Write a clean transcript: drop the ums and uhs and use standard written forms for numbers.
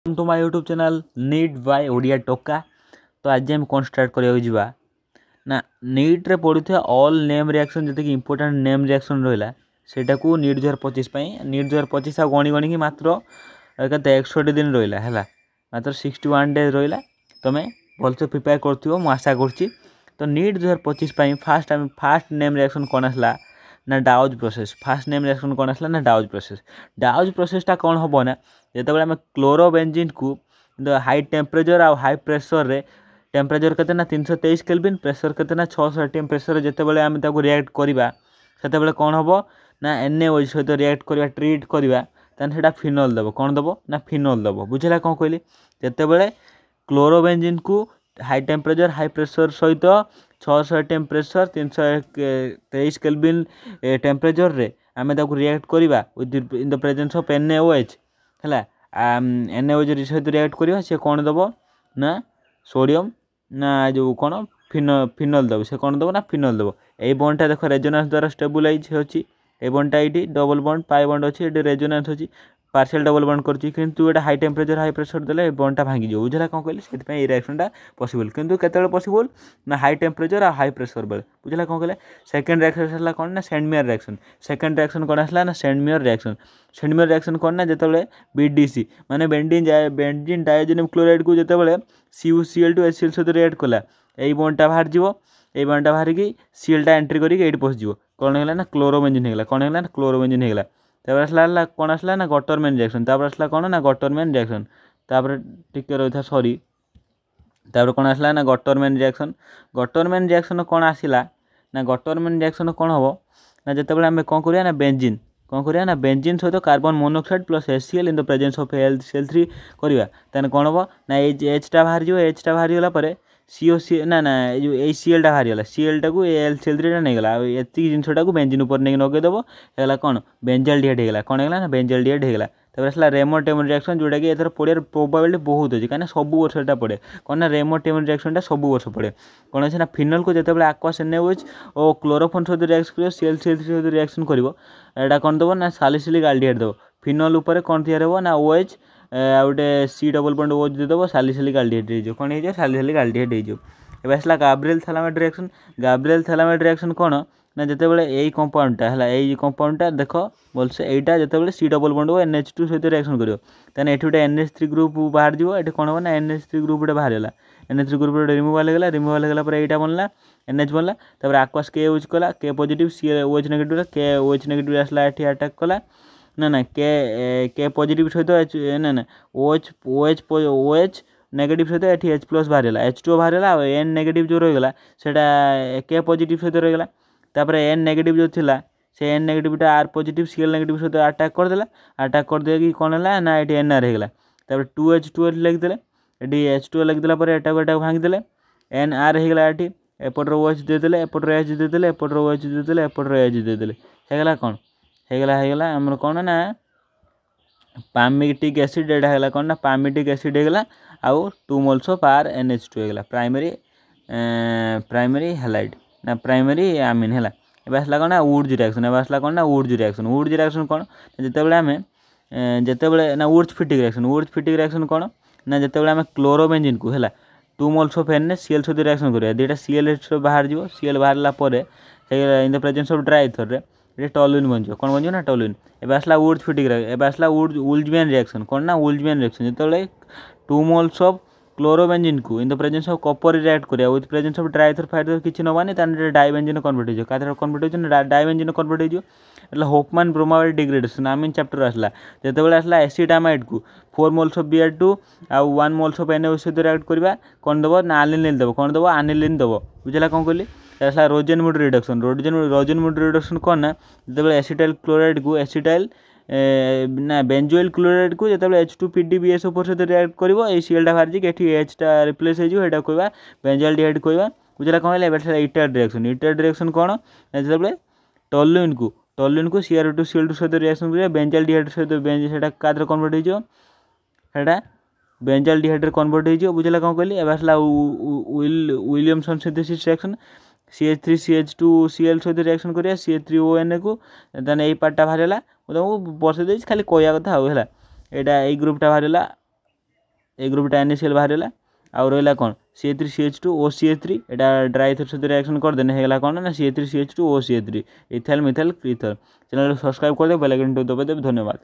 To my YouTube channel NEET by Odia टोका। तो आज हम कौन स्टार्ट करा ना नीट रे पड़ुଥିବା ऑल नेम रिएक्शन जैसे कि इंपोर्टेंट नेम रिएक्शन रहा सेटा को नीट 2025 नीट 2025 आ गणी गणी मात्र के 61 दिन रहा है मात्र 61 डेज रहा तुम्हें भलसे प्रिपेयर कर आशा कर। तो नीट 2025 फास्ट नेम रिएक्शन कौन आसला ना douse process. Fast name reaction कौन आसला ना डाउज प्रोसेस। डाउज प्रोसेसटा कौन हम ना जो आम क्लोरोबेंजीन को हाई टेम्परेचर आ हाई प्रेसर रे टेम्परेचर के 323 केल्विन प्रेसर के 600 एटीएम प्रेसर जितेबाला आम रिएक्ट करवा से कौन हम ना NaOH सहित रिएक्ट करवा ट्रीट करवा से फिनोल दब कौन दब ना फिनोल दब बुझला कौन कहली जितेबाला क्लोरोबेंजीन को हाई टेम्परेचर हाई प्रेसर सहित 600 एटीएम प्रेसर 323 केल्विन टेम्परेचर रे आम रिएक्ट करवा in the presence of NaOH है NaOH सहित रिएक्ट करवा सी कौन दब ना सोडियम ना जो कौन फिनोल दब से कौन दब ना फिनोल दब। यही बॉन्डटा देख रेजोनेंस द्वारा स्टेबलाइज होची ए बॉन्डटा ये डबल बॉन्ड पाई बॉन्ड अच्छी ये रेजोनेंस होची पार्शियल डबल बॉन्ड करछि किंतु एटा हाई टेम्परेचर हाई प्रेशर देले बॉन्डटा भांगी जो बुझला कौन कहली से ए रिएक्शनटा पॉसिबल किंतु केतेबेले पॉसिबल ना हाई टेम्परेचर और हाई प्रेशर बेले बुझला कौन कहले। सेकंड रिएक्शन आसला कौन ना सेंडमेयर रिएक्शन। सेकंड रिएक्शन कौन आसला ना सेंडमेयर रिएक्शन। सेंडमेयर रिएक्शन कौन ना जितेबाला BDC माने बेंजीन डायोजेनियम क्लोराइड को जितेबाला CuCl2 HCl सहित रिएक्ट कला यही बॉन्डटा बाहर जीवो ये बॉन्डटा बाहर की सीएलटा एंट्री करके ये पहुँच कौन है ना क्लोरोबेंजीन है कौन है ना क्लोरोबेंजीन है आसला कौन आसला ना गटरमैन रिएक्शन आसला कौन ना गटरमैन रिएक्शन टिके रही था सॉरी कौन आसला ना गटरमैन रिएक्शन। गटरमैन रिएक्शन कौन आसला ना गटरमैन रिएक्शन कौन हम ना जितेबाला आम कौन करिया ना बेंजीन कौन करिया ना बेंजीन सहित carbon monoxide plus HCl in the presence of HCl3 करवा तेन कौन हम ना एचटा बाहर जो एचटा बाहर गला COC ना ना जो CLटा बाहर गला CLटा को HCl3 नहीं गला एति जिनसटा को बेंजीन ऊपर नहीं नगेदेव है कौन बेंजाल्डिहाइड होगा कौन है ना बेंजाल्डिहाइड होगा। तब आसला रेमो-टेमो रिएक्शन जोटा कि एथर पड़े प्रोबेबिलिटी बहुत अच्छी कहीं सब वर्ष एटा पड़े कौन ना रेमो-टेमो रिएक्शनटा सब वर्ष पड़े कौन अच्छे ना फिनोल को जिते आक्वास NaOH और क्लोरोफोन सहित रिएक्ट कर ClCl3 सहित रिएक्शन कर कौन दब ना सालिसिलिक एल्डिहाइड दब फिनोल उपर कौन तैयार हो ना OH गोटे C डबल बॉन्ड OH देदेव सालिसिलिक एल्डिहाइड हो कौन हो सालिसिलिक एल्डिहाइड हो। आसला Gabriel phthalimide reaction. Gabriel phthalimide reaction कौन ना जितेबाला यही कंपाउंडटा है यही कंपाउंडटा देख भलसे यहाँ जितेबाला C double bond O NH2 सहित रिएक्शन करियो ताने एठी गोटे NH3 ग्रुप बाहर जीवो एठी कौन हो ना NH3 ग्रुप गोटे बाहर गला NH3 ग्रुप गोटे रिमूवल होगा पर यहाँ बनला NH बनला तापर आक्वास K यूज कला K positive OH negative K OH negative आसला एठी अटैक कला ना K पॉजिटिव सहित ना ना OH नेगेटिव सहित ये H प्लस बाहर H2O बाहर N नेगेटिव जो रहीगला सेटा K पॉजिटिव सहित रहीगला तापर N नेगेटिव जो थिला से N नेगेटिवटा R positive Cl negative सहित अटैक करदेला कि कौन है ना ये NR होगा तापर 2H2O लिखिदेले ये H2O लिखिदेला पर एटा भांगिदेले NR होगा ये एपटर OH देदेले एपटर H देदेले एपटर OH देदेले एपटर H देदेले होगा कौन होगा आमर कौन ना पामिटिक एसिड एटा है कौन ना पामिटिक एसिड होगा आउ 2 मोल्स ऑफ R NH2 होगा प्राइमरी हैलाइड ना प्राइमरी आमीन है। अब आसला कौन ना वुड्स रिएक्शन। अब आसला कौन ना वुड्स रिएक्शन कौन जितेबाला आम जितेबाला ना वुड्स फिटिक रिएक्शन कौन ना जितेबाला आम क्लोरोबेंजीन को है 2 मोल्स ऑफ NaCl सहित रिएक्शन करवा दुटा Cl बाहर जीव Cl बाहर पर in the presence of dry ether रे ये टॉलुइन बन कौन बन ना टॉलुइन। अब आसला वुड्स फिटिक अब आसला वुल्जमैन रिएक्शन कौन ना वुल्जमैन रिएक्शन जितेबाला 2 मोल्स ऑफ क्लोरोबेंजीन को in the presence of copper react करिया विथ प्रेजेंस ऑफ ड्राइथर फाइटर किछि नबानी ताने डाइबेंजीन कन्वर्ट हो काथर कन्वर्ट हो डाइबेंजीन कन्वर्ट हो એટલે Hoffmann bromide degradation Amini chapter आसला जितेबाला आसला एसिडामाइड को 4 मोल्स ऑफ Br2 आउ 1 मोल्स ऑफ NaOH सहित रिएक्ट करवा कौन दब ना एनिलीन दब कौन दब एनिलीन दब बुझला कौन कहली आसला रोजेनवुड रिडक्शन। रोजेनवुड रिडक्शन कौन ना जितेबाला एसिटाइल क्लोराइड को एसिटाइल ना बेंजोइल क्लोराइड को जितेबाला H2PdBS ऊपर सहित रिएक्ट करिवो ए सीएलटा बाहर जी एठी Hटा रिप्लेस हो एटा कहवा बेंजाल्डिहाइड कहवा बुझला कौन है इटाइड रिएक्शन कौन जितेबाला टॉलुइन को Cr2 Cl2 सहित रिएक्शन करिया बेंजाल्डिहाइड सहित सेटा कादर कन्वर्ट हो सेटा बेंजाल्डिहाइड कन्वर्ट हो बुझला कौन कहली। अब आसला विलियमसन सिंथेसिस रिएक्शन CH3CH2Cl सहित रिएक्शन करिया CH3ONA को देन यही पार्टा बाहर तुमको बस दे खाली कहवा कथा है यहाँ ग्रुपटा बाहर ए ग्रुपटा NaCl बाहरला आउ रहा कौन CH3CH2 OCH3 एटा ड्राई इथर सहित रिएक्शन करदेने होगा कौन ना CH3CH2 OCH3 ethyl methyl ether. Channel subscribe कर दे, बेल आइकन दबाई देव। धन्यवाद।